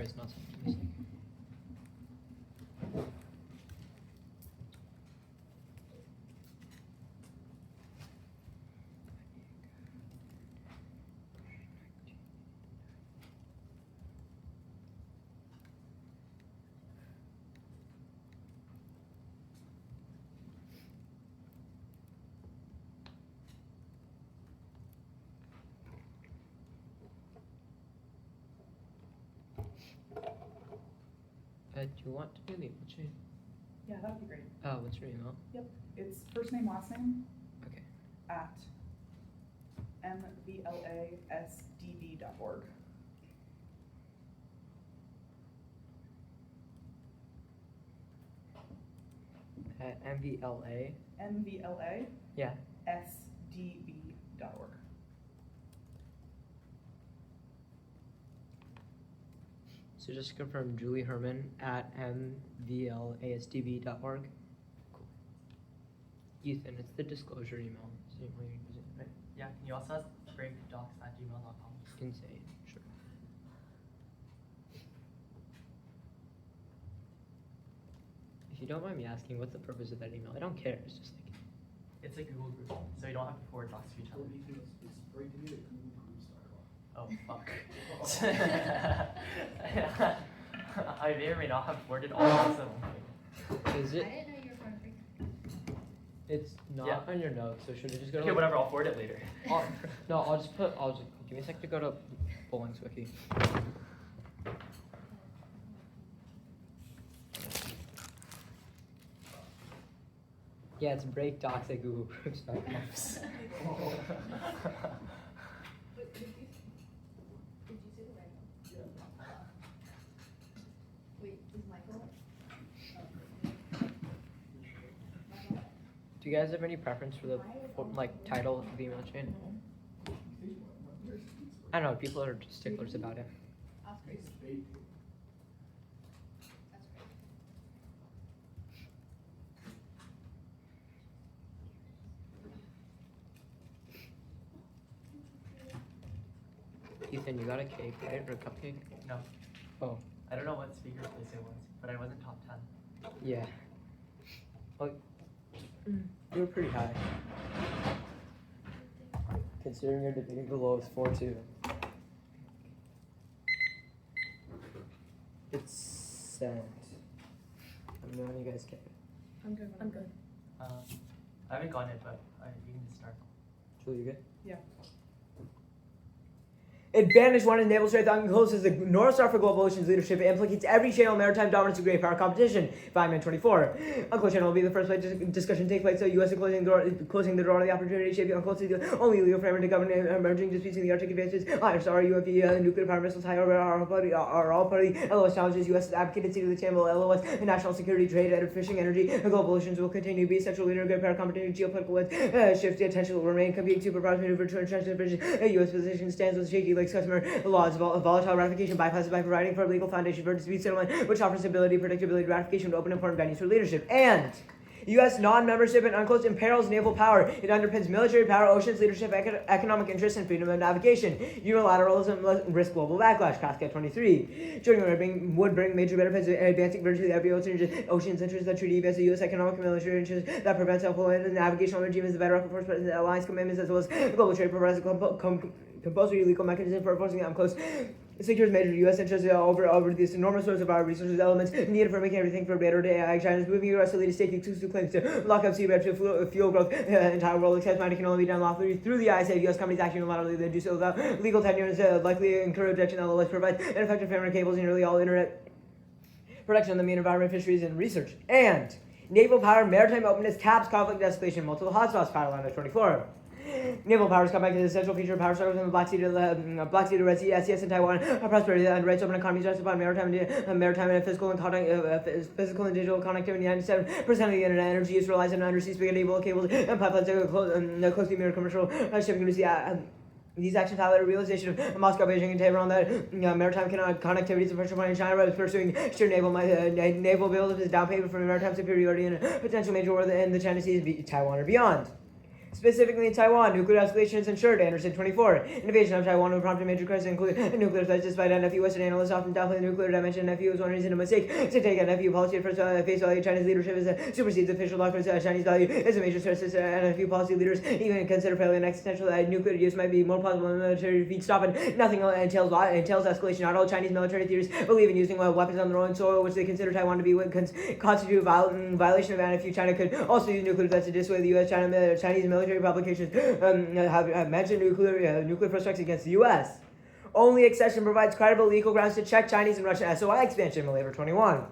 Sorry, it's not something. Do you want to do the email chain? Yeah, that'd be great. What's your email? Yep, it's first name, last name Okay. at mvlasdb.org. At MVLA. mvlasdb.org. Yeah. So just to confirm, Julie Herman at mvlasdb.org. Cool. Ethan, it's the disclosure email. Same way you're using it, right? Yeah, can you also ask breakdocs@gmail.com? Insane. Sure. If you don't mind me asking, what's the purpose of that email? I don't care. It's just like. It's a Google group, so you don't have to forward docs to each other. Oh, fuck. I may or may not have forwarded all of them. Is it? I didn't know you were from Africa. It's not on your notes, so should we just go to? Okay, whatever. I'll forward it later. I'll just give me a sec to go to Bowling's wiki. Yeah, it's breakdocs at googlegroups.com. Did you say the right one? Wait, is Michael? Do you guys have any preference for the title of the email chain? I don't know. People are just sticklers about it. That's great. That's great. Ethan, you got a cake, right? Or a cupcake? No. Oh. I don't know what speaker's place it was, but I wasn't top 10. Yeah. Well, you were pretty high. Considering you're debating the lowest 4-2. It's sent. I'm knowing you guys get it. I'm good. I'm good. I haven't gotten it, but you can just start. Julie, you good? Yeah. Advantage 1 enables strength. UNCLOS is the North Star for global oceans leadership. It implicates every channel maritime dominance and great power competition. 5-24. UNCLOS channel will be the first place discussion take place. So U.S. is closing the door to the opportunity to shape the UNCLOS is the only legal framework to govern emerging disputes in the Arctic advances. ISR, UFP, nuclear power missiles, high orbit are all part of the LOS challenges. U.S. has advocated seat of the channel. LOS and national security, trade, and fishing, energy, and global oceans will continue to be central leader in great power competition. Geopolitical shifts, the attention will remain. Competing superpowers maneuver to entrench the vision. U.S. position stands with shaky lakes customer laws. Volatile ratification bypasses by providing for a legal foundation for dispute settlement, which offers stability, predictability. Ratification would open important venues for leadership. And U.S. non-membership in UNCLOS imperils naval power. It underpins military power, oceans leadership, economic interests, and freedom of navigation. Unilateralism risk global backlash. Cascade 23. Joining would bring major benefits, advancing virtually every oceans interests. The treaty as the U.S. economic and military interests that prevents self-employment and navigational regime is the bedrock of force the alliance commitments, as well as global trade provides a compulsory legal mechanism for enforcing the UNCLOS. Secures major U.S. interests over this enormous source of our resources elements needed for making everything for better day. China's moving aggressively to stake exclusive claims to lock up seabed to fuel growth. Entire world accepts mining can only be done lawfully through the eyes of U.S. companies acting unilaterally. They do so without legal tenure likely incur objection. LOS provides an effective framework cables in nearly all internet protection on the main environment, fisheries, and research. And naval power, maritime openness, caps conflict escalation, multiple hotspots. Line 24. Naval powers come back to the central feature of power struggles in the Black Sea to Red Sea, SCS, and Taiwan. Prosperity and rights open economies rested upon maritime and physical and digital connectivity. 97% of the internet energy is relies on undersea spaghetti cables and pipelines closely mirror commercial shipping to sea. These actions highlight a realization of Moscow, Beijing, and Tehran that maritime connectivity is a pressure point in China, is pursuing sheer naval build is down payment for maritime superiority and a potential major war in the China Seas, Taiwan, or beyond. Specifically in Taiwan, nuclear escalation is ensured. Anderson 24. Invasion of Taiwan will prompt a major crisis, including nuclear threats. Despite NFU, Western analysts often downplay the nuclear dimension. NFU is one reason a mistake to take NFU policy at face value. China's leadership supersedes official doctrines. Chinese value is a major threat to NFU policy leaders. Even consider failure and existential nuclear use might be more possible than military defeat. Stop and nothing entails escalation. Not all Chinese military theories believe in using weapons on their own soil, which they consider Taiwan to be constitute a violation of NFU. China could also use nuclear threats to dissuade the U.S. Chinese military publications have mentioned nuclear prospects against the U.S. Only accession provides credible legal grounds to check Chinese and Russian SOI expansion. Malay 21.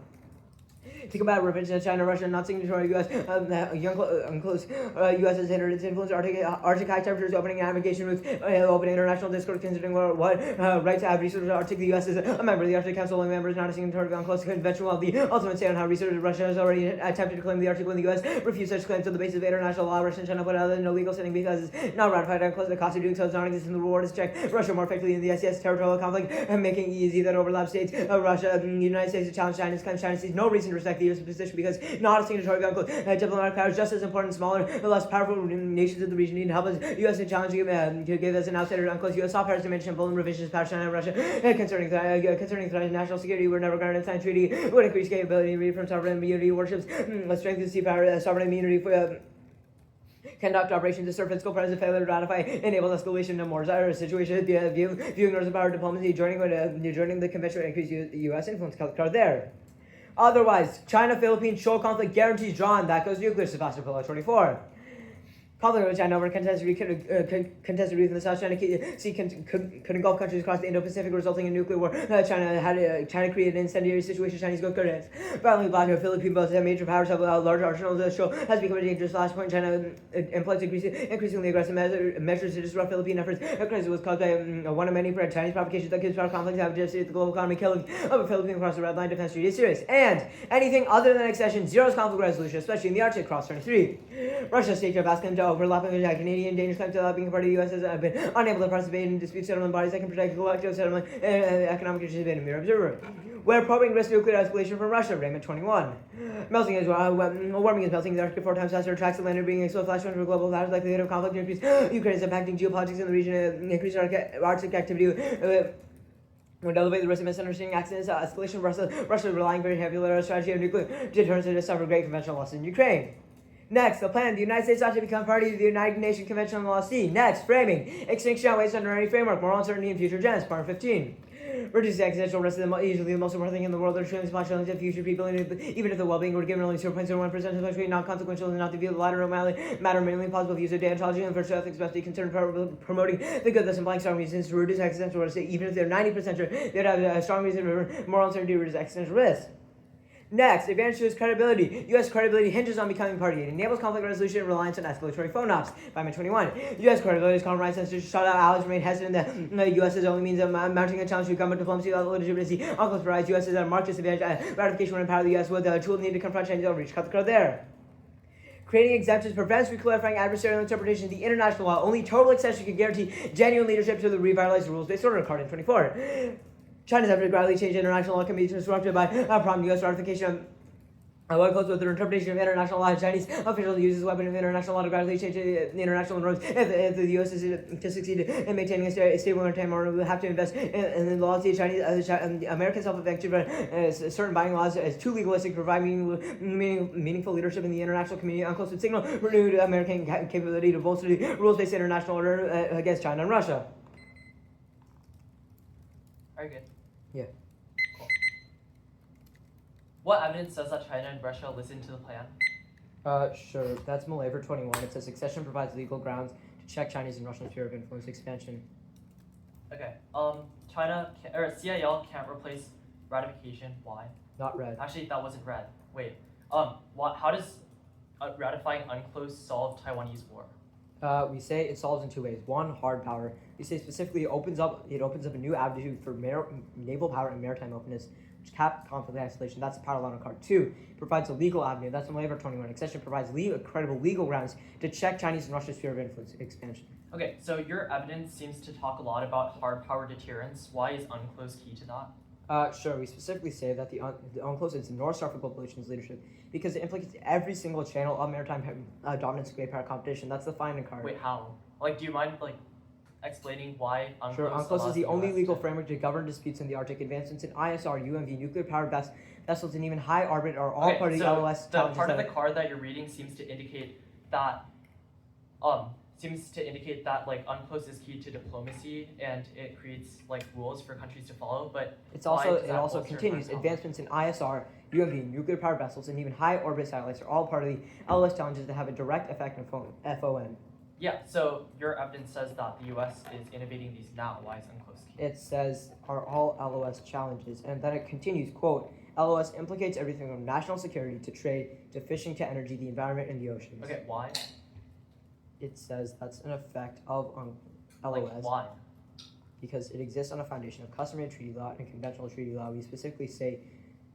To combat revenge in China, Russia, not signatory U.S. UNCLOS, U.S. has hindered its influence. Arctic high temperatures, opening navigation routes, open international discourse, considering what right to have research Arctic. The U.S. is a member of the Arctic Council. Only members not a signatory of UNCLOS convention will have the ultimate say on how research. Russia has already attempted to claim the Arctic when the U.S. refused such claims on the basis of international law. Russia and China put out no legal standing because it's not ratified UNCLOS. The cost of doing so is non-existent. The reward is checked Russia more effectively in the SES territorial conflict, making it easy that overlap states. Russia and the United States to challenge China's claims. China sees no reason to respect the U.S. position because not a signatory of UNCLOS. Diplomatic powers just as important, smaller, less powerful nations of the region need help us. U.S. in challenging to give us an outsider UNCLOS. U.S. saw Paris dimension bold revisions past China and Russia concerning national security. We're never granted signed treaty would increase capability read from sovereign immunity warships, strengthen sea power, sovereign immunity for conduct operations to serve fiscal presence, failure to ratify, enable escalation to more dire situations, viewing Northern power diplomacy, joining the convention, increase U.S. influence. Card there. Otherwise, China, Philippines, show conflict guarantees drawn. That goes nuclear. Sebastian Pillar 24. Conflict with China over contested region in the South China Sea could engulf countries across the Indo-Pacific, resulting in nuclear war. China created an incendiary situation. Chinese go currents. Battling Black and Philippines, both major powers have large arsenals. The show has become a dangerous flashpoint. China employs increasingly aggressive measures to disrupt Philippine efforts. A crisis was caused by one of many Chinese provocations that gives power conflicts have devastated the global economy, killing of a Philippine across the red line. Defense treaty is serious. And anything other than accession zeros conflict resolution, especially in the Arctic. Cross 23. Russia staked her Basque to overlapping with Canadian dangerous claims without being a part of the U.S. has been unable to participate in dispute settlement bodies that can protect collective settlement and economic interests. Been a mere observer. We're probing risk nuclear escalation from Russia. Raymond 21. Warming is melting the Arctic 4 times faster. Attracts the land being a slow flashpoint for global powers. Likelihood of conflict increase. Ukraine is impacting geopolitics in the region. Increased Arctic activity. Would elevate the risk of misunderstanding, accidents, escalation. Russia relying very heavily on a strategy of nuclear deterrence to suffer great conventional losses in Ukraine. Next, the plan. The United States ought to become party to the United Nations Convention on the Law C. Next, framing. Extinction outweighs under any framework. Moral uncertainty in future gens. Part 15. Reduce the existential risk of usually the most important thing in the world. There are truly small challenges of future people, even if the well-being were given only 0.01% of the non-consequential and not to view the latter matter mainly possible use of deontology and virtue ethics must be concerned promoting the good, thus implying strong reasons to reduce existential risk. Even if they're 90% sure, they'd have a strong reason for moral uncertainty to reduce existential risk. Next, advantage to its credibility. U.S. credibility hinges on becoming party. It enables conflict resolution and reliance on escalatory phone ops. 521. U.S. credibility is compromised since to shut out allies remain hesitant that the U.S. is only means of mounting a challenge to government diplomacy without legitimacy. UNCLOS provides U.S. as a marked disadvantage. Ratification would empower the U.S. with the tool needed to confront Chinese overreach. Cut the code there. Creating exemptions prevents reclarifying adversarial interpretation of the international law. Only total accession can guarantee genuine leadership to the revitalized rules-based order. Card in 24. China's effort to gradually change international law can be disrupted by prompt U.S. ratification of UNCLOS with their interpretation of international law. Chinese officials use this weapon of international law to gradually change the international norms. If the U.S. is to succeed in maintaining a stable maritime order, we'll have to invest in the laws. The Chinese, American self-effective certain buying laws as too legalistic, providing meaningful leadership in the international community. UNCLOS would signal renewed American capability to bolster the rules-based international order against China and Russia. Very good. Yeah. Cool. What evidence says that China and Russia listened to the plan? Sure. That's Malay for 21. It says accession provides legal grounds to check Chinese and Russian sphere of influence expansion. Okay. CIL can't replace ratification. Why? Not red. Actually, that wasn't red. Wait. How does ratifying UNCLOS solve Taiwanese war? We say it solves in two ways. One, hard power. We say specifically it opens up a new avenue for naval power and maritime openness, which cap conflict escalation. That's the power line on card. Two, provides a legal avenue. That's the Malay 21. Accession provides credible legal grounds to check Chinese and Russian sphere of influence expansion. Okay, so your evidence seems to talk a lot about hard power deterrence. Why is UNCLOS key to that? Sure, we specifically say that the UNCLOS is the North Star for global relations leadership because it implicates every single channel of maritime dominance and great power competition. That's the finding card. Wait, how? Like, do you mind like explaining why UNCLOS? Sure, UNCLOS allows is the only US legal to- framework to govern disputes in the Arctic. Advancements in ISR, UMV, nuclear-powered vessels, and even high orbit are all Okay, part of the so LOS the challenges part of that- the card that you're reading seems to indicate that like UNCLOS is key to diplomacy and it creates like rules for countries to follow, but It's why also does it that also bolster continues. US Advancements in ISR, UMV, nuclear-powered vessels, and even high orbit satellites are all part of the LOS challenges that have a direct effect on FON. Yeah, so your evidence says that the US is innovating these now. Why is UNCLOS key? It says are all LOS challenges, and then it continues, quote, LOS implicates everything from national security to trade to fishing to energy, the environment, and the oceans. Okay, why? It says that's an effect of LOS Like, why? because it exists on a foundation of customary treaty law and conventional treaty law. We specifically say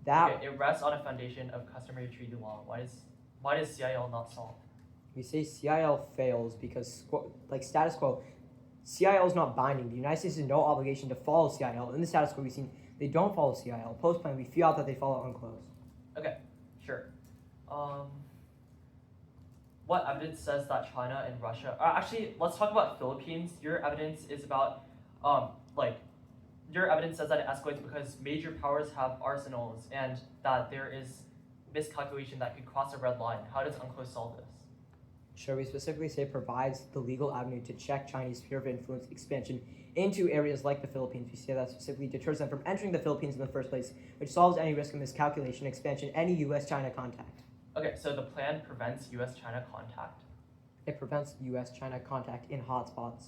that Okay, it rests on a foundation of customary treaty law. Why does CIL not solve? we say CIL fails because, like status quo, CIL is not binding. The United States has no obligation to follow CIL. In the status quo, we've seen they don't follow CIL. Post-plan, we feel out that they follow UNCLOS. Sure. What evidence says that China and Russia? Actually, let's talk about Philippines. Your evidence is about, your evidence says that it escalates because major powers have arsenals and that there is miscalculation that could cross a red line. How does UNCLOS solve this? Sure, we specifically say provides the legal avenue to check Chinese sphere of influence expansion into areas like the Philippines. We say that specifically deters them from entering the Philippines in the first place, which solves any risk of miscalculation, expansion, any U.S.-China contact. Okay, so the plan prevents U.S.-China contact. It prevents U.S.-China contact in hotspots.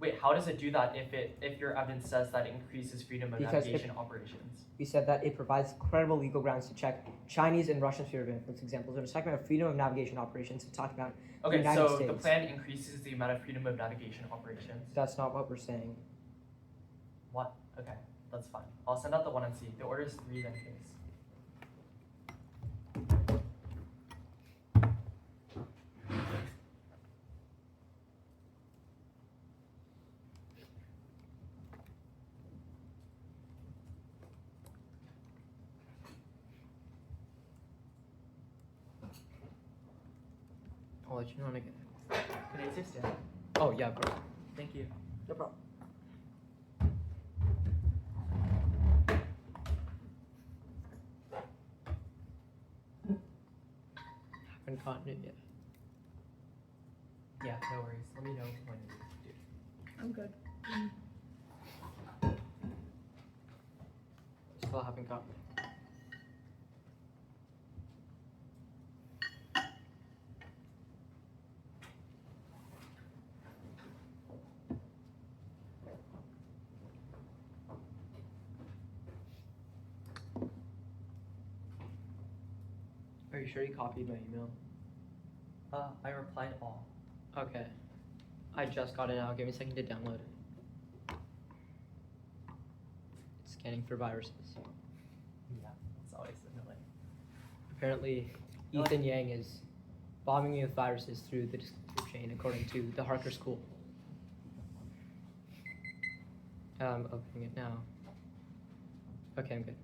Wait, how does it do that if your evidence says that it increases freedom of Because navigation operations? We said that it provides credible legal grounds to check Chinese and Russian sphere of influence examples. We're talking about freedom of navigation operations. We're talking about Okay, United so the States. plan increases the amount of freedom of navigation operations. That's not what we're saying. What? Okay, that's fine. I'll send out the 1NC. The order is 3 then case. I'll let you know when I get it. Can I assist you? Oh, yeah, bro. Thank you. No problem. Haven't gotten it yet. Yeah, no worries. Let me know when it is due. I'm good. Still haven't gotten it. Are you sure you copied my email? I replied all. Okay. I just got it now. Give me a second to download it. It's scanning for viruses. Yeah, it's always annoying. Apparently, Ethan Yang is bombing me with viruses through the Discord chain, according to the Harker school. I'm opening it now. Okay, I'm good.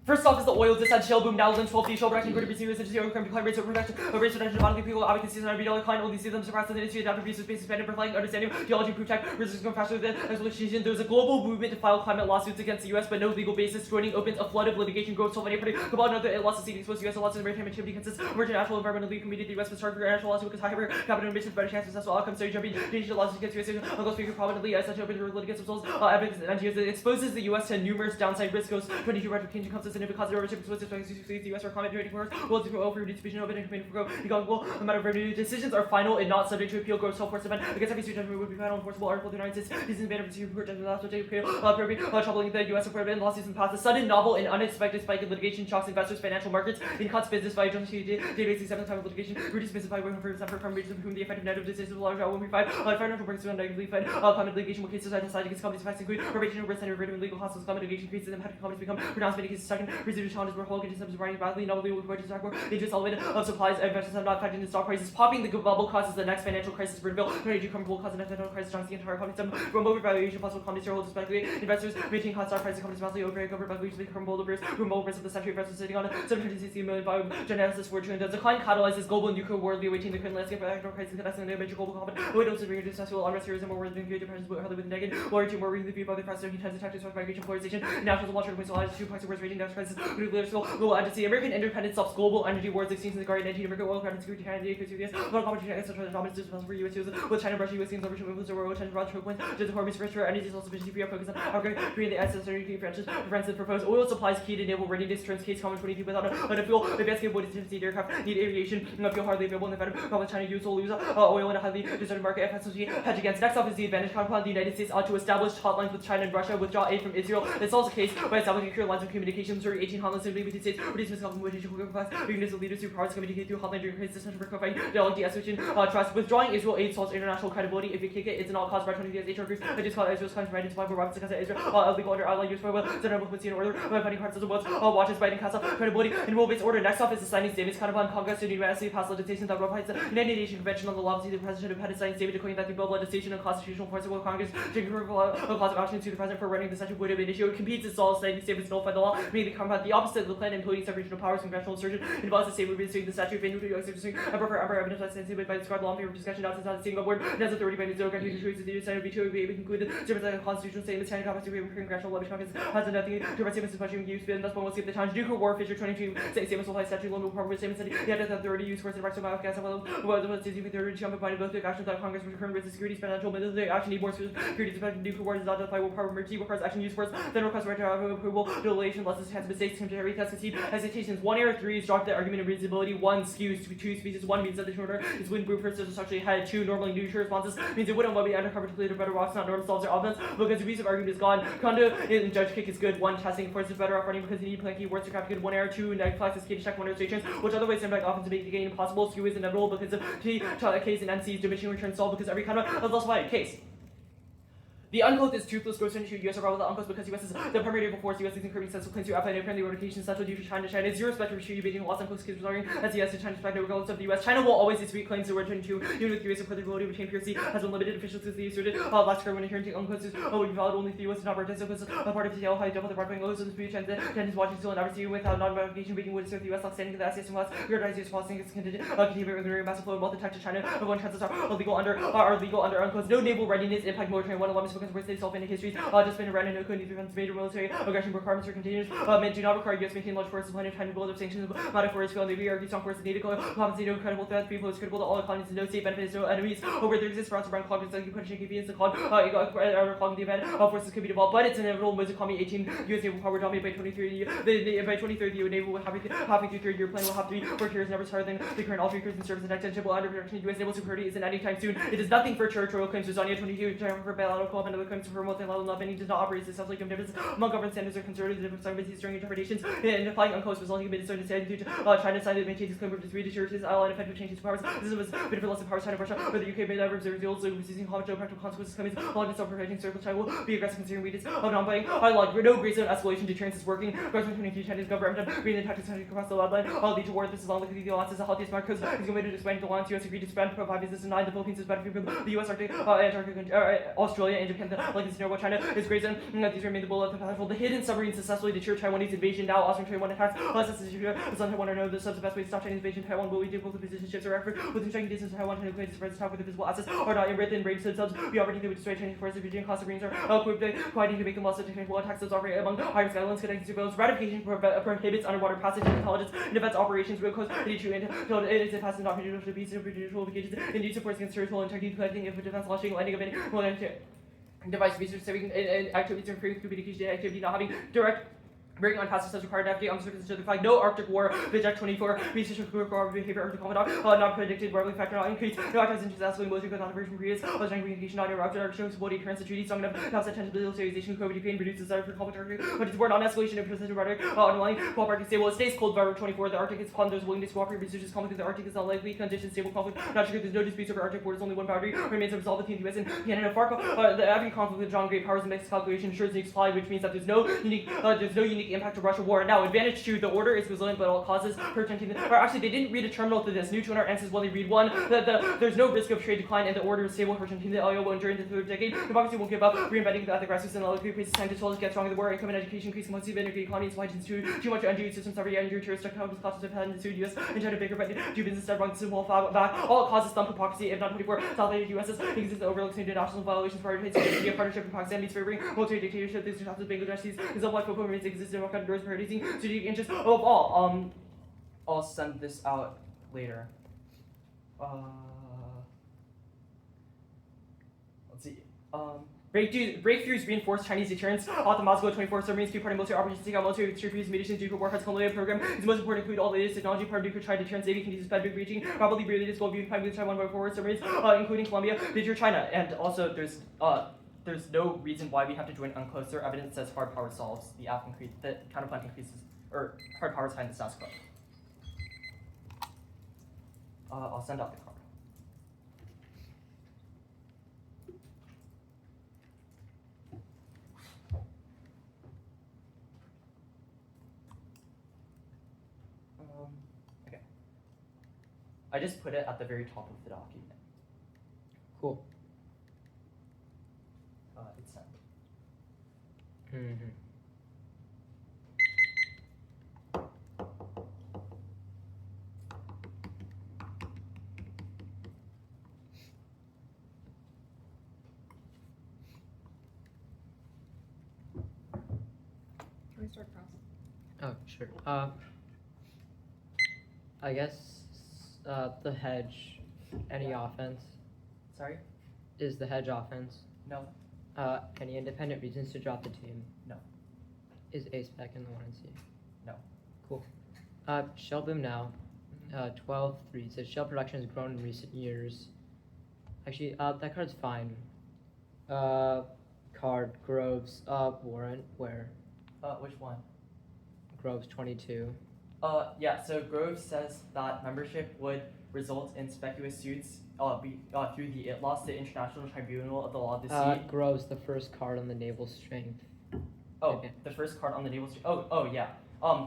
First off is the oil descent shale boom now lens 12 shale bracket included BC research zero crime decline rates of production rates reduction of bodily people obviously season RB decline only see them surpass the industry adaptive research basis expanded for flying understanding geology proof check resistance going faster than exploitation. There was a global movement to file climate lawsuits against the US but no legal basis. Joining opens a flood of litigation growth so many pretty about another losses seen exposed to US losses in maritime activity consists of international environmental legal committee. The US was charged for international lawsuit because higher capital emissions better chance of successful outcomes. So jumping judicial lawsuits against US uncles speaker prominently as such open litigants themselves evidence and NGOs. It exposes the US to numerous downside risks. Goes 22 ratification comes to significant causes of ownership exposed the US for climate rating works will do over distribution of it and committee for go a matter of revenue decisions are final and not subject to appeal. Gross self-force event against every judgment would be final enforceable. Article 296 these is ban of the report judgment last subject to appeal troubling the US for lawsuits in the past. A sudden novel and unexpected spike in litigation shocks investors financial markets in cuts business by joint database acceptance time of litigation reduce business by 100% from regions of whom the effective negative decisions will large out 1.5 financial breaks to negatively fed climate litigation will cases decided against companies facts include probation risk and rating legal hospitals climate litigation cases impact companies become pronounced many cases second received challenges were whole conditions running badly, not only with wages backward, interest elevated of supplies, investors have not affected the stock prices. Popping the gold bubble causes the next financial crisis for Brazil. Energy comfortable causes the next financial crisis on the entire economy. Some from overvaluation, possible companies shareholders speculate. Investors maintain hot stock prices, companies massively overvaluation, become bold bears, remote risk of the century. Investors sitting on a 760 million value genesis fortune. The decline catalyzes global nuclear war, awaiting the current landscape for economic crisis, connecting the major global conflict. We don't agree to successful unrest here is more worth than good depressions, but hardly with negative. War to more reading the view by the press, he tends to attack to migration, polarization, national launcher, which allows 2 points of worst rating, national crisis, nuclear skill, global entity, American independence stops global energy wars, exchange in the Guardian, anti-American oil, carbon security, Canada, US, global competition against the dominance of for US, with China, Russia, US gains over influence over world, China, Russia, points, just the Hormuz first for energy self-sufficiency, free focus on Harker, creating the ancestry branches, France proposed oil supplies key to naval readiness, turns case common 22 without a fuel, advanced capabilities to see aircraft, need aviation, fuel hardly available in the venom, problem China use will lose oil in a highly discerning market, FSOG, hedge against. Next up is the advantage compound. The United States ought to establish hotlines with China and Russia, withdraw aid from Israel. This solves the case by establishing clear lines of communication. Missouri 18 hotlines in the United States, reduce miscommunication, class, weakness of leaders through powers communicate through hotline during crisis, for fighting, dialogue, de-escalation, trust. Withdrawing Israel aid solves international credibility. If you kick it, it's an all cause by 20 days HR groups. I just call Israel's country right into Bible Roberts against Israel, illegal under ally use for will, Senator with in order, by fighting parts of the world, watches Biden cast off credibility in rule-based order. Next off is the signing statements kind of on Congress to unanimously pass legislation that provides the United Nations Convention on the Laws of the President of had a signed statement declaring that the bill of legislation and constitutional force of Congress to confer a cause of action to the President for running the session would have been issued. It competes its all signing statements nullify the law, meaning the compound the opposite of the plan, including separation of powers, congressional insertion, involves the statement reinstating the statute of annuity exercising and prefer evidence by statement by described law in favor of discussion not a single word. It has authority by the zero guarantee to choose the Senate veto be able to conclude the difference in the constitutional statements China capacity of congressional leverage confidence has nothing to write statements especially when used and thus one will skip the challenge. Nuclear war Fisher 22 statements will apply statute limit proper statements and the other authority use force and rights of Afghanistan well the city with the jump by both the actions that Congress with current risk security financial military action need more security to nuclear war does not justify will power emergency requires action use force then requires right to have approval delation less chance mistakes temporary test succeed hesitations 1 error 3 is drop the argument of reasonability 1 skews 2 species 1 means that the shorter is when Brew first is actually had 2 normally neutral responses means it wouldn't let me undercover to later better rocks not norm solves their offense because the reason of argument is gone condo in judge kick is good 1 testing force is better off running because you need plenty keywords to craft good 1 error 2 neg flex is key to check 1 illustrations which other ways impact often to make the gain impossible skew is inevitable because of T case and NC's diminishing return solved because every kind of less wide case. The UNCLOS is toothless goes into US abroad with the UNCLOS because US is the primary naval force. US is incurring sensible claims to FIA apparently rotation central due to China. China is zero respect for Xi Beijing lost UNCLOS kids resulting as the US to China's respect regardless of the US. China will always dispute claims to return to even with the US and further ability to retain PRC has been limited officials to the asserted last year when adhering to UNCLOS is would be valid only if the US is not participants a part of the high double the broadband lows of the dispute China is watching still and never see without non-ratification Beijing would assert the US outstanding to the SES and US prioritize US policy against contingent continue with massive flow of wealth attack to China everyone chances are legal under UNCLOS no naval readiness impact military one alarmist because we're self indicates just been around and no need to prevent major military aggression requirements or containers men do not require US maintain large forces plenty of time to build up sanctions modify force field navy or strong forces needed compensate no credible threats people is critical to all economies and no state benefits no enemies over there exists routes around clogged like you put inconvenience the clog clogging the event forces could be developed but it's inevitable most economy 18 US naval power dominated by 2030 by 2030 the naval will halfway through third year plan will have to be work years never harder than the current all three years in service and extension will under production US naval security isn't anytime soon it is nothing for territorial claims to Zania 22 for bilateral club and other claims for multilateral love and does not operate successfully commitments among government standards or conservative different sovereignties during interpretations and applying UNCLOS resulting in certain standards to China signed and maintains its claim of its reassurances ally and effective changes to powers this was benefit less of powers China Russia where the UK may never observe deals using homage practical consequences coming along and self-protecting circle China will be aggressive considering weakness of non-playing like no great zone escalation deterrence is working government community China's government reading tactics across the line lead to war this is long like the alliance is the healthiest mark because he's committed to expanding the alliance US agreed to expand provide business and 9 the Philippines is better for the US Arctic Antarctica Australia and Japan like this nearby China is great zone these remain the bullet of the patrol the hidden submarine successfully deter Taiwanese invasion now Austrian Taiwan attacks Taiwan are know this is the best way to stop Chinese invasion Taiwan will we do both the position shifts or effort within striking distance Taiwan China claims to spread top with the visible assets are not in written range themselves we already do destroy Chinese forces Beijing cost submarines are equipped quite to make them less detected will attacks those operate among high-risk islands connecting to boats ratification prohibits underwater passage and intelligence and defense operations real close to until it is a passive not prejudicial to be prejudicial occasions and use supports against territorial integrity collecting if a defense launching landing of any device research saving activities and free communication activity not having direct Breaking on passes as required navigate on the surface of the flag. No Arctic war. Project 24. Research of core behavior Arctic commandant. Not predicted. Warbling factor not increased. No actions into escalating military not diversion periods. Strong communication not interrupted. Arctic shows stability occurrence of treaty strong enough. Now set tension militarization. COVID Ukraine reduces desire for conflict Arctic. But it's war non escalation of persistent rhetoric. Underlying cold Arctic stable. It stays cold. Barber 24. The Arctic is calm. There's willingness to cooperate. Researches conflict. The Arctic is not likely. Conditions stable conflict. Not triggered. There's no disputes over Arctic borders. Only one boundary remains unresolved between the US and Canada and Farco. The every conflict with John Great powers and makes calculation ensures unique supply, which means that there's no unique the impact of Russia war. Now, advantage 2, the order is resilient, but all causes or actually, they didn't read a terminal to this. New to our answers when they read 1. There's no risk of trade decline, and the order is stable. The LEO will endure into the 3rd decade. Democracy won't give up. Reinventing the grassroots and all the places time to soldiers get stronger. The war, income and education, increasing quantity of energy, economies, wide institute, too much undue systems, every year, tourist, costs of hand, institute, US, and China bigger, but do business that wrong, simple, back. All causes thumb hypocrisy, if not 24. South Asian USS, exists overlooks international violations, priorities, media partnership, and Pakistan meets favoring military dictatorship. These are Bangladesh, these is of life open remains exist in Democratic doors, prioritizing strategic interests of all. I'll send this out later. Let's see. Breakthroughs reinforce Chinese deterrence. The Moscow 24 submarines, two-party military operations, take out military securities, munitions, nuclear warheads, colonial program. Its most important include all the latest technology, part of nuclear try deterrence, Navy can use big breaching, probably related to global unified with Taiwan by forward submarines, including Colombia, deter China. And also, there's no reason why we have to join UNCLOS. Their evidence says hard power solves the counterpoint increases, or hard power is behind the status quo. I'll send out the card. Okay. I just put it at the very top of the document. Cool. It's sent. Mm-hmm. Can we start cross? Oh, sure. I guess the hedge, any offense? Sorry? Is the hedge offense? No. Any independent reasons to drop the team? No. Is ace back in the 1 and C? No. Cool. Shell boom now. 12-3. It says shell production has grown in recent years. Actually, that card's fine. Card Groves. Warrant. Where? Which one? Groves 22. Yeah, so Groves says that membership would result in speculative suits through the ITLOS, the International Tribunal of the Law of the Sea. Groves, the first card on the naval strength. Oh, Okay. the first card on the naval strength. Oh, yeah.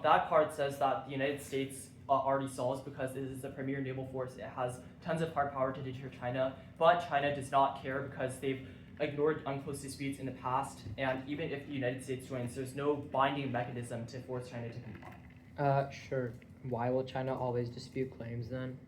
That card says that the United States already solves because it is the premier naval force. It has tons of hard power to deter China, but China does not care because they've ignored UNCLOS disputes in the past, and even if the United States joins, there's no binding mechanism to force China to comply. Sure. Why will China always dispute claims then?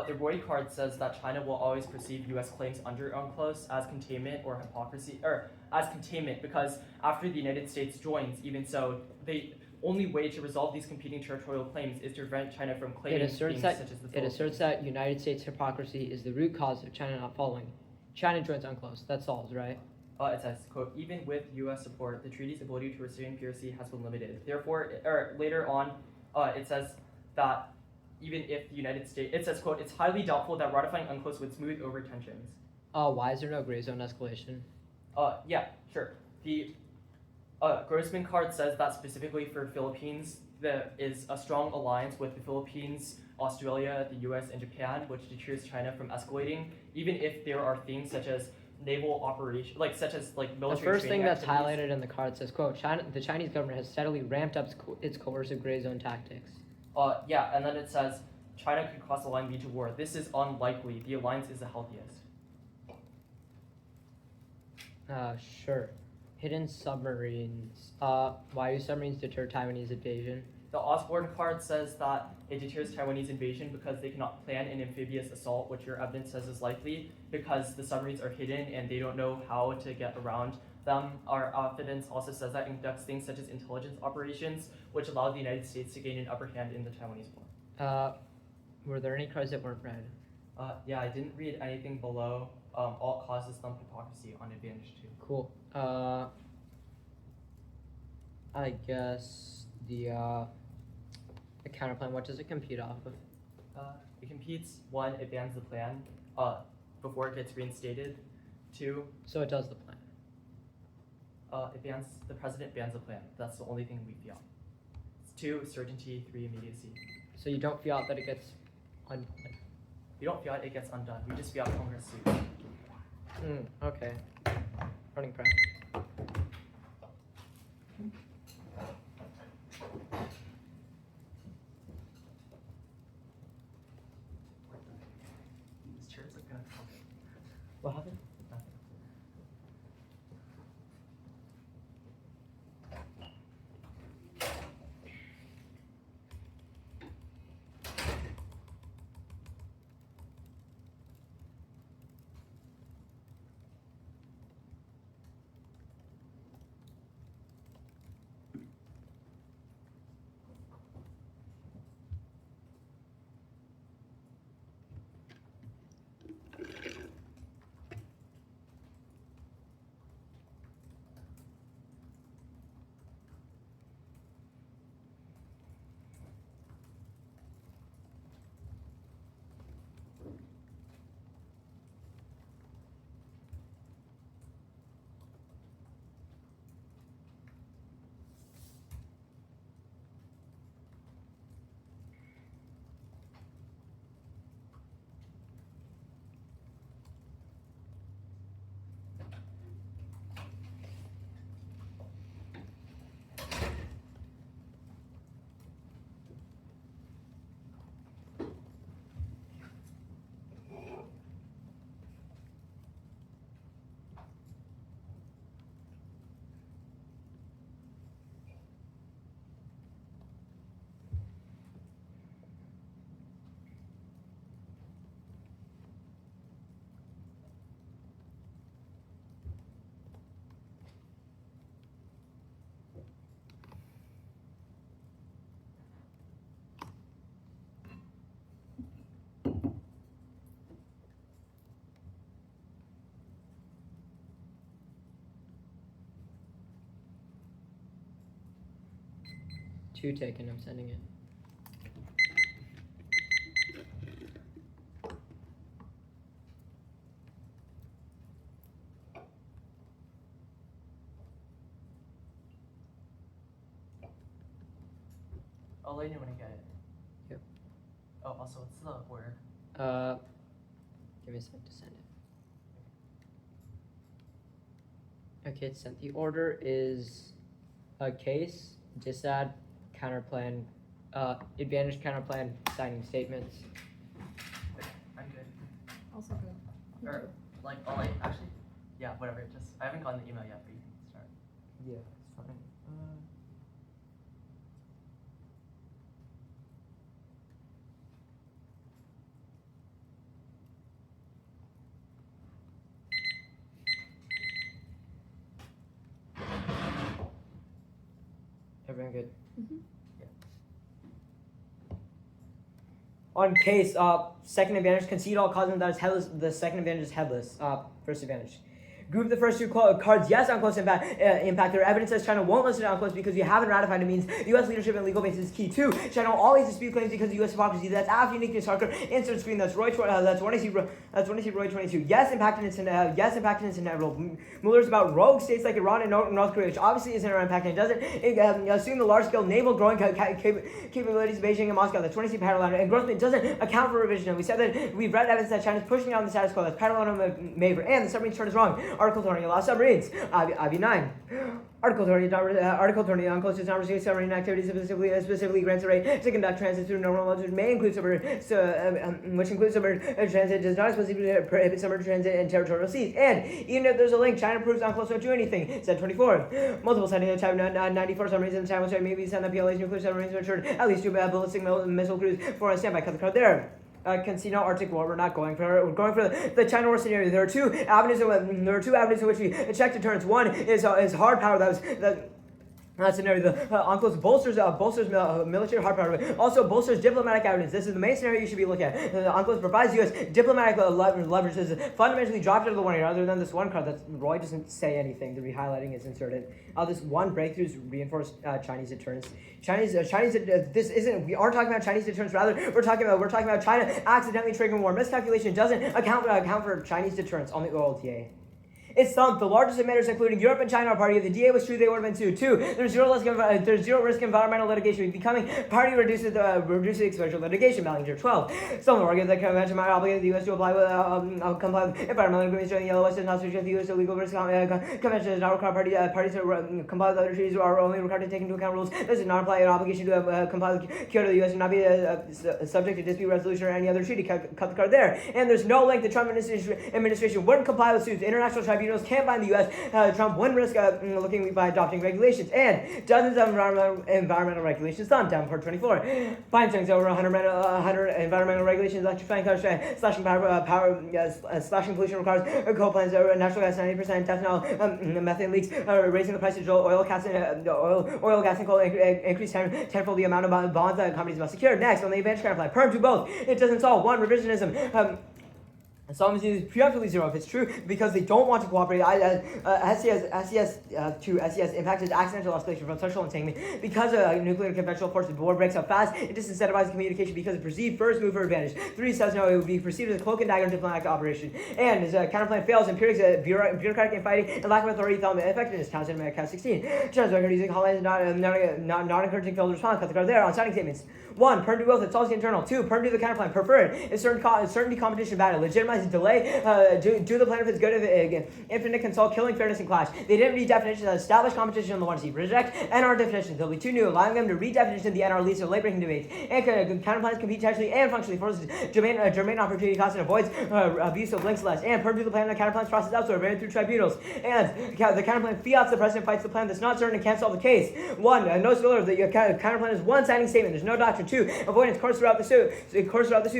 The Roy card says that China will always perceive U.S. claims under UNCLOS as containment or hypocrisy, or as containment, because after the United States joins, even so, the only way to resolve these competing territorial claims is to prevent China from claiming things such as the Philippines. It asserts that United States hypocrisy is the root cause of China not following. China joins UNCLOS. That solves, right? It says, quote, even with U.S. support, the treaty's ability to restrain piracy has been limited. Therefore, later on, it says that even if the United States, it says, quote, it's highly doubtful that ratifying UNCLOS would smooth over tensions. Why is there no gray zone escalation? Yeah, sure. The Grossman card says that specifically for Philippines, there is a strong alliance with the Philippines, Australia, the US, and Japan, which deters China from escalating, even if there are things such as naval operation, such as military. The first thing that's activities. highlighted in the card says, quote, the Chinese government has steadily ramped up its coercive gray zone tactics. Yeah, and then it says China could cross the line and lead to war. This is unlikely. The alliance is the healthiest. Sure. Hidden submarines. Why do submarines deter Taiwanese invasion? The Osborne card says that it deters Taiwanese invasion because they cannot plan an amphibious assault, which your evidence says is likely, because the submarines are hidden and they don't know how to get around them. Our evidence also says that conducts things such as intelligence operations, which allow the United States to gain an upper hand in the Taiwanese war. Were there any cards that weren't read? Yeah, I didn't read anything below. All causes thumb hypocrisy on advantage 2. Cool. I guess the counterplan, what does it compete off of? It competes, 1, it bans the plan before it gets reinstated. 2, So it does the plan. the president bans the plan. That's the only thing we fiat. 2, certainty. 3, immediacy. So you don't feel that it gets We don't fiat, it gets undone. We just fiat Congress suit. Okay. Running prep. 2 taken. I'm sending it. I'll let you know when I get it. Yep. Oh, also, what's the order? Give me a second to send it. Okay, it's sent. The order is case, disad, counterplan, advantage counterplan, signing statements. I'm good. Also good. Me Or, too. like, actually, yeah, whatever. Just, I haven't gotten the email yet, but you can start. Yeah, it's fine. Everyone good? On case, second advantage, concede all causing that is headless. The second advantage is headless. First advantage. Group the first 2 cards, yes, UNCLOS impact. Their evidence says China won't listen to UNCLOS because you haven't ratified. It means U.S. leadership and legal basis is key. 2, China will always dispute claims because of U.S. hypocrisy. That's after uniqueness. Harker, insert screen. That's Roy. That's when I see Roy 22. Yes, impact and it's inevitable. Mueller's about rogue states like Iran and North Korea, which obviously isn't our impact and doesn't assume the large-scale naval growing capabilities of Beijing and Moscow. That's 20C Paddle and Grossman doesn't account for revision. We said that we've read evidence that China's pushing down the status quo. That's Paddle and Maver. And the submarine turn is wrong. Article 20, allow submarines. IB9. Article 20, UNCLOS does not restrict submarine activities specifically grants the right to conduct transit through normal modes, which may include submarine, transit, does not explicitly prohibit submarine transit in territorial seas. And even if there's a link, China proves UNCLOS won't do anything. Said 24. Multiple sightings of Type 94 submarines in the China Strait may be sent that PLA's nuclear submarines matured at least 2 ballistic missile crews for a standby. Cut the card there. Casino Arctic War. We're not going for it. We're going for the China War scenario. There are two avenues in which we check deterrence. One is hard power. That's scenario. The UNCLOS bolsters military hard power. Also bolsters diplomatic evidence. This is the main scenario you should be looking at. The UNCLOS provides U.S. diplomatic leverage. This is fundamentally dropped out of the warning. Other than this one card that Roy doesn't say anything. The rehighlighting is inserted. This one breakthroughs reinforce Chinese deterrence. This isn't. We aren't talking about Chinese deterrence. Rather, we're talking about China accidentally triggering war. Miscalculation doesn't account for Chinese deterrence on the OLTA. It's thumped. The largest emitters, including Europe and China, are party. If the DA was true, they would have been sued. 2, there's zero risk environmental litigation. Becoming party reduces the exposure to litigation. Ballinger 12. Some of the arguments that convention might obligate the U.S. to apply with comply with environmental agreements during the Yellow West does not subject the U.S. to legal risk. Convention does not require parties to comply with other treaties are only required to take into account rules. This does not apply an obligation to comply with Kyoto. The U.S. should not be subject to dispute resolution or any other treaty. Cut the card there. And there's no link. The Trump administration wouldn't comply with suits. International tribunals can't bind the U.S. Trump wouldn't risk looking by adopting regulations. And dozens of environmental regulations thumbed down part 24. Fine things over 100 environmental regulations, electrifying cars, slashing slashing pollution requires coal plants, natural gas 90%, ethanol, methane leaks, raising the price of oil, gas, and coal, increase tenfold the amount of bonds that companies must secure. Next, on the advantage counter plan, perm to both. It doesn't solve. 1, revisionism. Solvency is preemptively 0 if it's true because they don't want to cooperate. SES impacted accidental escalation from social entanglement because of nuclear conventional force. The war breaks up fast. It disincentivizes communication because of perceived first mover advantage. 3 says no, it would be perceived as a cloak and dagger diplomatic operation. And his counterplan fails. Empirics, bureaucratic infighting, and lack of authority, thumb effectiveness. Counts in America 16. China's record using Holland not encouraging failed response. Cut the card there on signing statements. 1, perm to both. It's also internal. 2, perm to the counterplan. Preferred. It's certainty competition battle. Legitimize delay. Do the plaintiff is good if infinite consult, killing fairness and clash. They didn't read definitions that establish competition on the one seat. Reject NR definitions. There'll be 2 new, allowing them to read definitions of the NR leads to late-breaking debates. And counterplans compete technically and functionally, forces germane opportunity cost and avoids abuse of links less. And perm to the plan, the counterplans process out, so ran through tribunals. And the counterplan fiats the president fights the plan that's not certain and can't solve the case. 1, no spoiler, the counterplan is one signing statement. There's no doctrine. 2, avoidance course throughout the suit.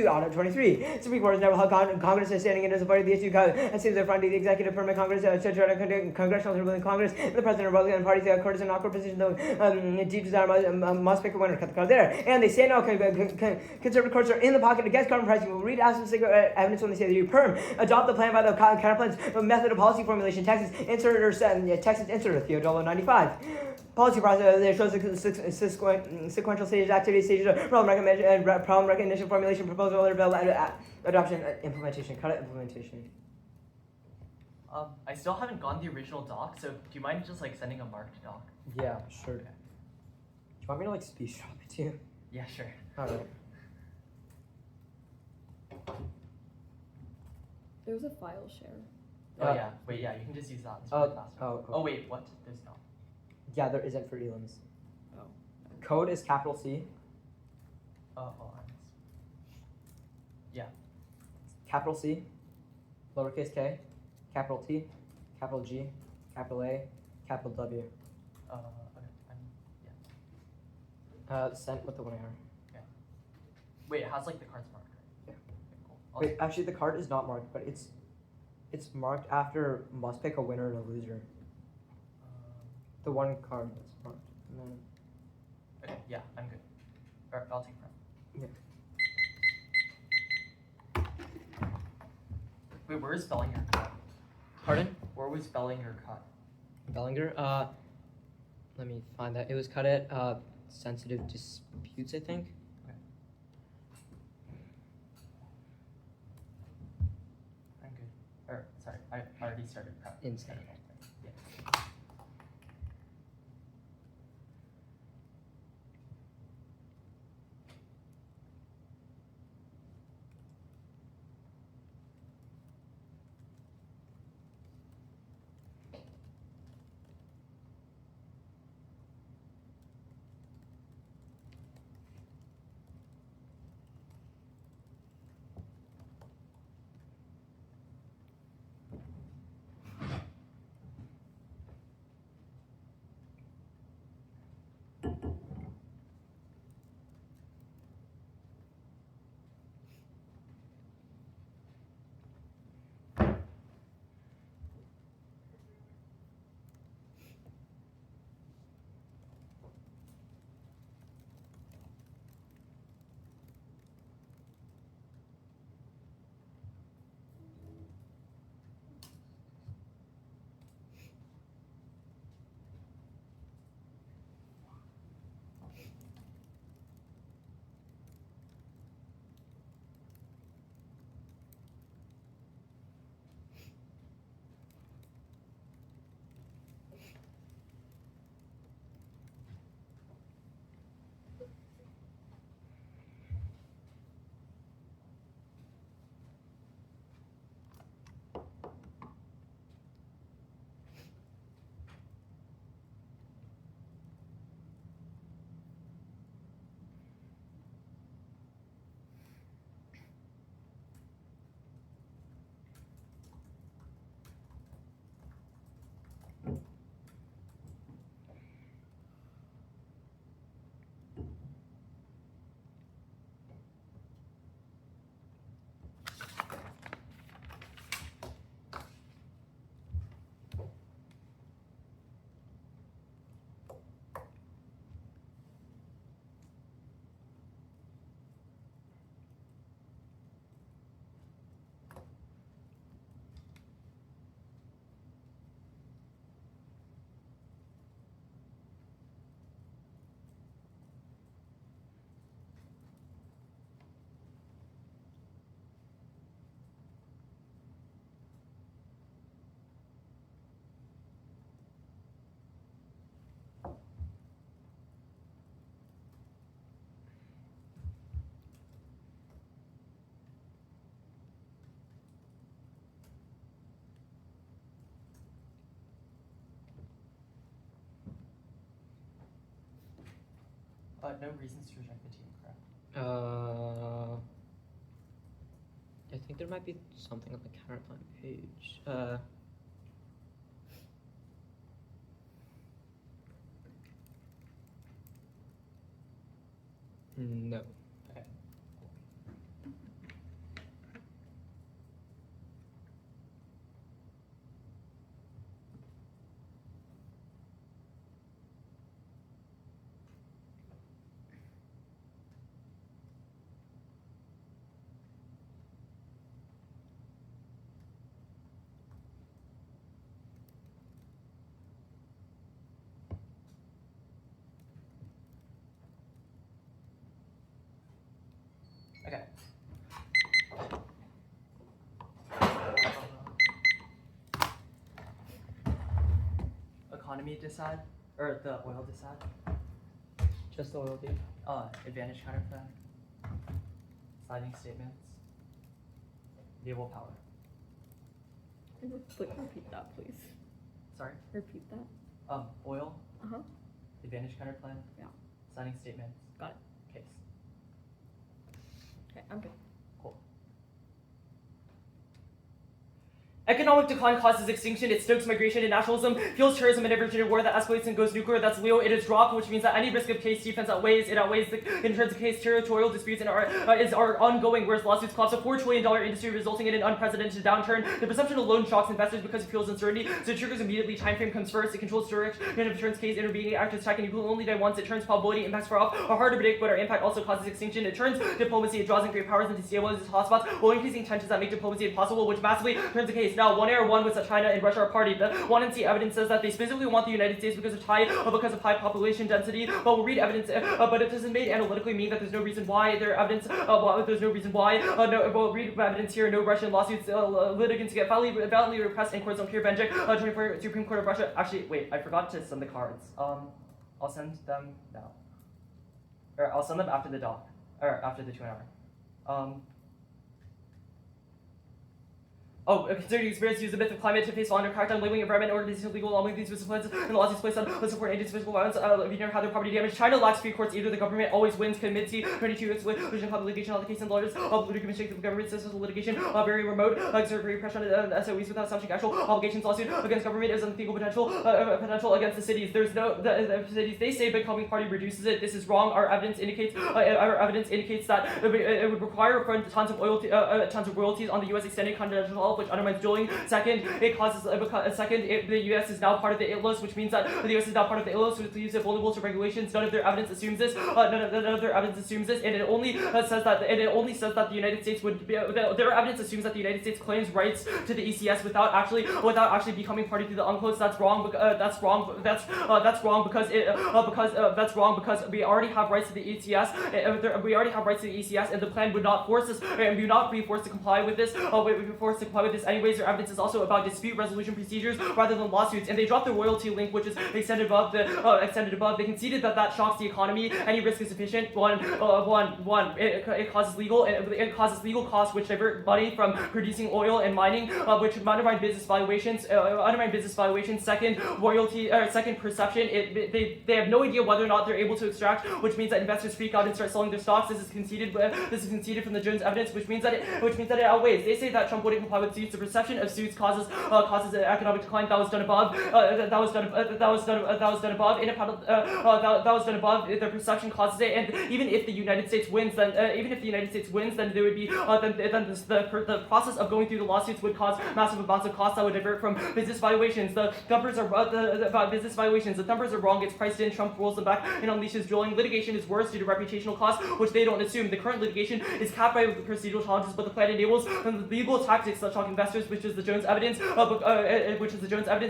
Audit 23. Supreme Court has never held Congress Congress is standing in support of the issue. It seems that Friday the executive permit Congress, congressional Republican Congress, and the president of the Republican Party's court is in an awkward position. Deep desire must pick a winner. Cut the card there. And they say no. Conservative courts are in the pocket against carbon pricing. We'll read absent evidence when they say they do perm. Adopt the plan by the counterplans method of policy formulation. Texas insert Theodolo 95. Policy process that shows the sequential stages, activity stages, problem recognition, formulation, proposal, adoption, implementation. Cut it, implementation. I still haven't gotten the original doc, so do you mind just like sending a marked doc? Yeah, sure. Do you want me to like speech drop it to you? Yeah, sure. Alright. There's a file share. Oh yeah, wait, yeah, you can just use that. It's Oh, really faster. oh, Oh wait, what? There's not. Yeah, there isn't for elims. Oh. Code is capital C, Oh, hold on. Yeah. capital C, lowercase k, capital T, capital G, capital A, capital W. Okay. Yeah. Sent with the 1 AR. Wait, it has like the cards marked, right? Yeah. Okay, cool. I'll Wait, actually the card is not marked, but it's marked after must pick a winner and a loser. The one card that's marked. And then, Okay, yeah, I'm good. Alright, I'll take front. Yeah. Wait, where is Bellinger cut? Pardon? Where was Bellinger cut? Bellinger. Let me find that. It was cut at sensitive disputes, I think. I'm good. Or sorry, I already started prep. Insane. Yeah. No reasons to reject the team, correct? I think there might be something on the counterplan page. No. Okay. economy decide, or the oil decide? Just the oil deal. Advantage counter plan. Signing statements. Naval power. Repeat that, please. Sorry. Repeat that. Oil. Uh-huh. Advantage counter plan. Yeah. Signing statements. Got it. Case. Okay, I'm good. Cool. Economic decline causes extinction. It stokes migration and nationalism, fuels terrorism and aversion war that escalates and goes nuclear. That's Leo. It is dropped, which means that any risk of case defense outweighs the in terms of case territorial disputes and are ongoing. Whereas lawsuits collapse a $4 trillion industry, resulting in an unprecedented downturn. The perception alone shocks investors because it fuels uncertainty. So it triggers immediately. Time frame comes first. It controls direction of turns case intervening actors attack and you will only die once. It turns probability impacts far off are hard to predict, but our impact also causes extinction. It turns diplomacy. It draws in great powers into stabilizes hotspots while increasing tensions that make diplomacy impossible, which massively turns the case. Now, one error one was that China and Russia are party. The 1NC evidence says that they specifically want the United States because of high population density. But we'll read evidence, but it doesn't make analytically mean that there's no reason why their evidence. There's no reason why. We'll read evidence here. No Russian lawsuits. Litigants get valiantly repressed in courts on pure vengeance. 24 Supreme Court of Russia. Actually, wait, I forgot to send the cards. I'll send them now. Or I'll send them after the doc, or after the 2 hour. Considering experience, use the myth of climate to face law under crackdown, labeling environment organizations legal along with these disciplines and lawsuits placed on the support agents physical violence, veneer how their property damage. China lacks free courts either. The government always wins. Committee 22 exclusion public litigation, all the case and lawyers polluted commission the government systems litigation very remote, exert very pressure on SOEs without establishing actual obligations. Lawsuit against government is unthinkable potential against the cities. There's no the cities. They say becoming party reduces it. This is wrong. Our evidence indicates that it would require tons of royalties on the U.S. extended continental help, which undermines drilling. Second, the U.S. is now part of the UNCLOS, which means that the U.S. is now part of the UNCLOS, which leaves it vulnerable to regulations. None of their evidence assumes this. And it only says that the United States would be. Their evidence assumes that the United States claims rights to the ECS without actually becoming party to the UNCLOS. That's wrong. That's wrong because we already have rights to the ECS. We already have rights to the ECS, and the plan would not force us, and we would not be forced to comply with this. We would be forced to comply with this anyways. Their evidence is also about dispute resolution procedures rather than lawsuits, and they dropped the royalty link, which is extended above. They conceded that shocks the economy. Any risk is sufficient. It causes legal costs which divert money from producing oil and mining, which undermine business valuations. Second, second perception. They have no idea whether or not they're able to extract, which means that investors freak out and start selling their stocks. This is conceded from the Jones evidence, which means that it outweighs. They say that Trump wouldn't comply with suits. The perception of suits causes an economic decline. That was done above. The perception causes it. And even if the United States wins, then there would be the process of going through the lawsuits would cause massive amounts of costs that would divert from business valuations. The numbers are about business valuations. The numbers are wrong. It's priced in. Trump rolls them back and unleashes drilling. Litigation is worse due to reputational costs, which they don't assume. The current litigation is capped by procedural challenges, but the plan enables the legal tactics that shock investors, which is the Jones evidence.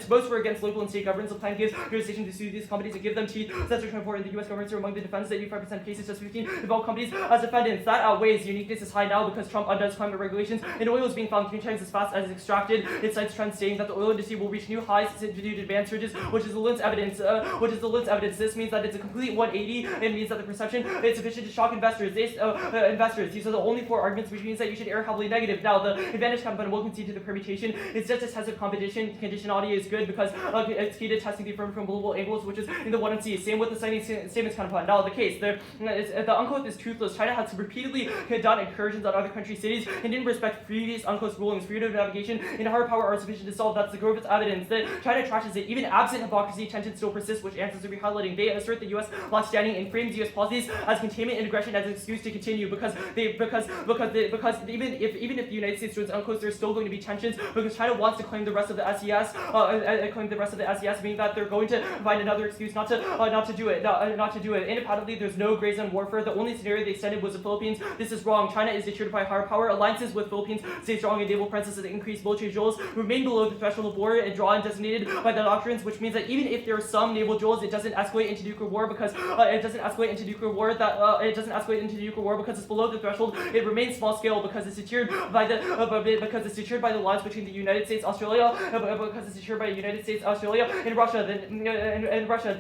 Most were against local and state governments. The plan gives jurisdiction to sue these companies and give them teeth. Censorship 24 in the U.S. governments are among the defendants. 85% of cases, just 15 involve companies as defendants. That outweighs. Uniqueness is high now because Trump undoes climate regulations, and oil is being found 3 times as fast as it's extracted. It cites trends saying that the oil industry will reach new highs due to advanced surges, which is the Lind's evidence. This means that it's a complete 180. It means that the perception is sufficient to shock investors. These are the only 4 arguments, which means that you should err heavily negative. Now, the advantage company will concede to the permutation. It's just a test of competition. Conditionality is good because it's key to testing the affirmative from multiple angles, which is in the 1NC. Same with the citing statements counterpart. Now, the case, the UNCLOS is truthless. China has repeatedly done incursions on other country cities and didn't respect previous UNCLOS rulings. Freedom of navigation and hard power are sufficient to solve. That's the Grove's evidence. That China trashes it. Even absent hypocrisy, tension still persists, which answers to be highlighting. They assert the U.S. lacks standing and frames U.S. policies as containment and aggression as an excuse to continue because even if the United States joins UNCLOS, there's still going to be tensions because China wants to claim the rest of the SES, meaning that they're going to find another excuse not to do it. Independently, there's no gray zone warfare. The only scenario they extended was the Philippines. This is wrong. China is deterred by higher power. Alliances with Philippines stay strong and naval presence and increase military jewels remain below the threshold of war and drawn designated by the doctrines, which means that even if there are some naval jewels, it doesn't escalate into nuclear war because it's below the threshold. It remains small scale because it's deterred by the secured by the lines between the United States, Australia, because it's secured by the United States, Australia, and Russia. Then in Russia,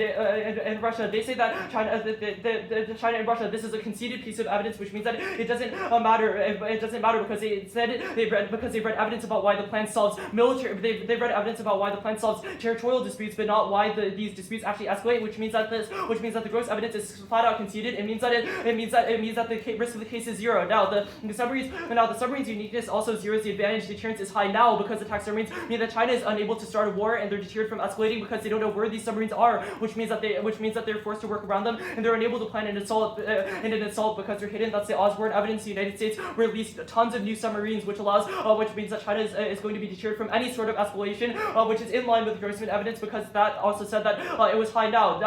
they say that China and Russia, this is a conceded piece of evidence, which means that it doesn't matter. It doesn't matter because they said they've read evidence about why the plan solves military. They've read evidence about why the plan solves territorial disputes, but not why these disputes actually escalate. Which means that the gross evidence is flat out conceded. It means that the risk of the case is zero. Now the submarine's uniqueness also zeroes the advantage. Deterrence is high now because attack submarines mean that China is unable to start a war and they're deterred from escalating because they don't know where these submarines are, which means that they're forced to work around them and they're unable to plan an assault because they're hidden. That's the Osborne evidence. The United States released tons of new submarines, which means that China is going to be deterred from any sort of escalation, which is in line with Grossman evidence because that also said that it was high now.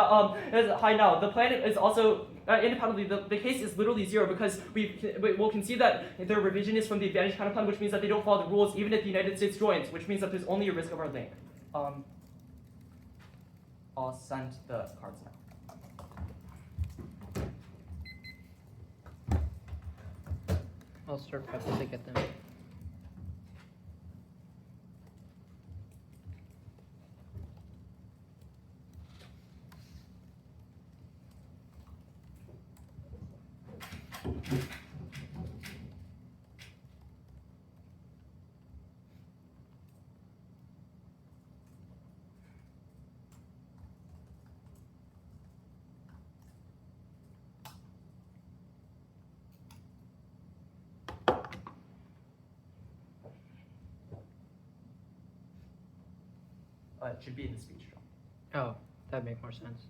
It is high now. The plan is also independently, the case is literally zero because we'll concede that they're revisionists from the advantage counterplan, which means that they don't follow the rules even if the United States joins, which means that there's only a risk of our link. I'll send the cards now. I'll start prep to get them. It should be in the speech drum. Oh, that'd make more sense.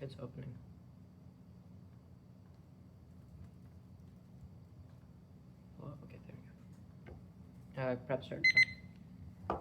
It's opening. Oh, okay, there we go. Prep start now.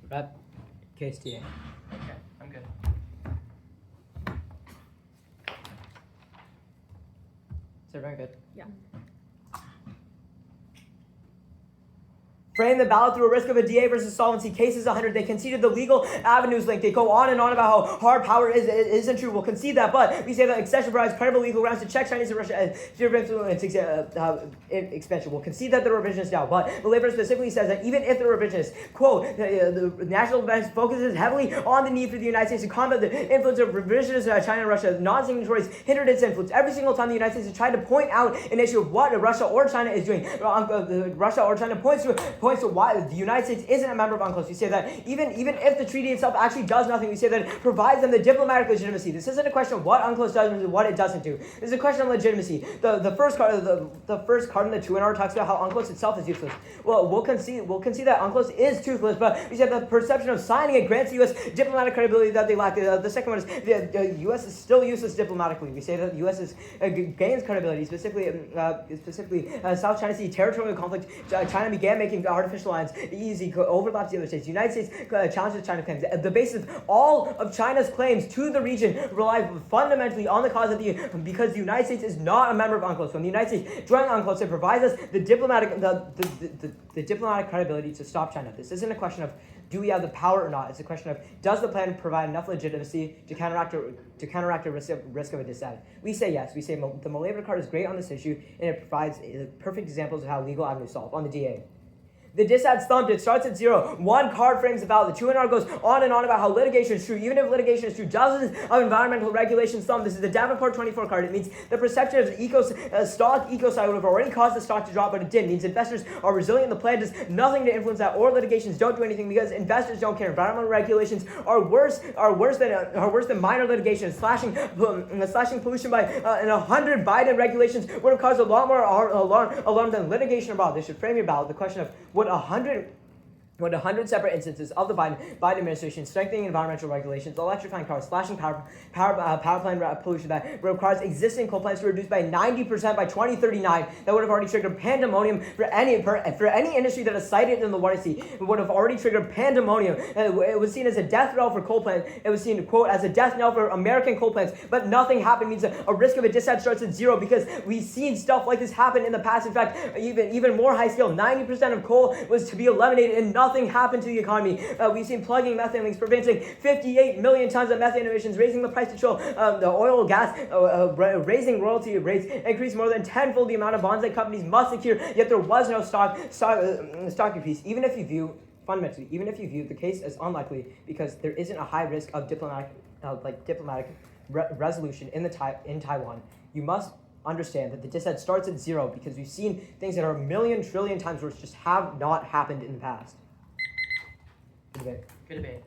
Prep. Case TA. Okay, I'm good. Is everyone good? Yeah. Frame the ballot through a risk of a DA versus solvency. Cases 100. They conceded the legal avenues link. They go on and on about how hard power isn't true. We'll concede that, but we say that accession provides credible legal grounds to check Chinese and Russia expansion. We'll concede that the revisionist now, but the labor specifically says that even if the revisionist, quote, the national defense focuses heavily on the need for the United States to combat the influence of revisionist China and Russia, non-signatories hindered its influence. Every single time the United States has tried to point out an issue of what Russia or China is doing, Russia or China points points to why the United States isn't a member of UNCLOS. We say that even if the treaty itself actually does nothing, we say that it provides them the diplomatic legitimacy. This isn't a question of what UNCLOS does and what it doesn't do. This is a question of legitimacy. The first card in the 2NR talks about how UNCLOS itself is useless. Well, we'll concede that UNCLOS is toothless, but we said the perception of signing it grants the U.S. diplomatic credibility that they lack. The second one is the U.S. is still useless diplomatically. We say that the U.S. gains credibility, specifically South China Sea territorial conflict. China began making artificial lines easy, overlaps the other states. The United States challenges China's claims. The basis of all of China's claims to the region rely fundamentally on the cause of because the United States is not a member of UNCLOS. When the United States joins UNCLOS, it provides us the diplomatic credibility to stop China. This isn't a question of do we have the power or not. It's a question of does the plan provide enough legitimacy to counteract a risk of a dissent. We say yes. We say the Malay card is great on this issue, and it provides perfect examples of how legal avenues solve on the DA. The dissent stumped. It starts at 0. One card frames the valid. The 2NR goes on and on about how litigation is true. Even if litigation is true, dozens of environmental regulations stump. This is the Davenport 24 card. It means the perception of the stock ecocide would have already caused the stock to drop, but it didn't. It means investors are resilient. The plan does nothing to influence that, or litigations don't do anything because investors don't care. Environmental regulations are worse than minor litigation. Slashing pollution by 100 Biden regulations would have caused a lot more alarm than litigation abroad. They should frame your ballot. The question of would 100 separate instances of the Biden administration strengthening environmental regulations, electrifying cars, slashing power plant pollution that requires existing coal plants to reduce by 90% by 2039, that would have already triggered pandemonium for any industry that is cited in the Water Sea. It would have already triggered pandemonium. It was seen as a death knell for coal plants. It was seen, quote, as a death knell for American coal plants. But nothing happened means a risk of a dissent starts at 0 because we've seen stuff like this happen in the past. In fact, even more high scale, 90% of coal was to be eliminated and nothing happened to the economy. We've seen plugging methane leaks, preventing 58 million tons of methane emissions, raising the price to chill the oil, gas, raising royalty rates, increased more than tenfold the amount of bonds that companies must secure, yet there was no stock increase. Even if you view the case as unlikely because there isn't a high risk of diplomatic resolution in Taiwan, you must understand that the dissent starts at 0 because we've seen things that are a million trillion times worse just have not happened in the past. Good debate. Good debate.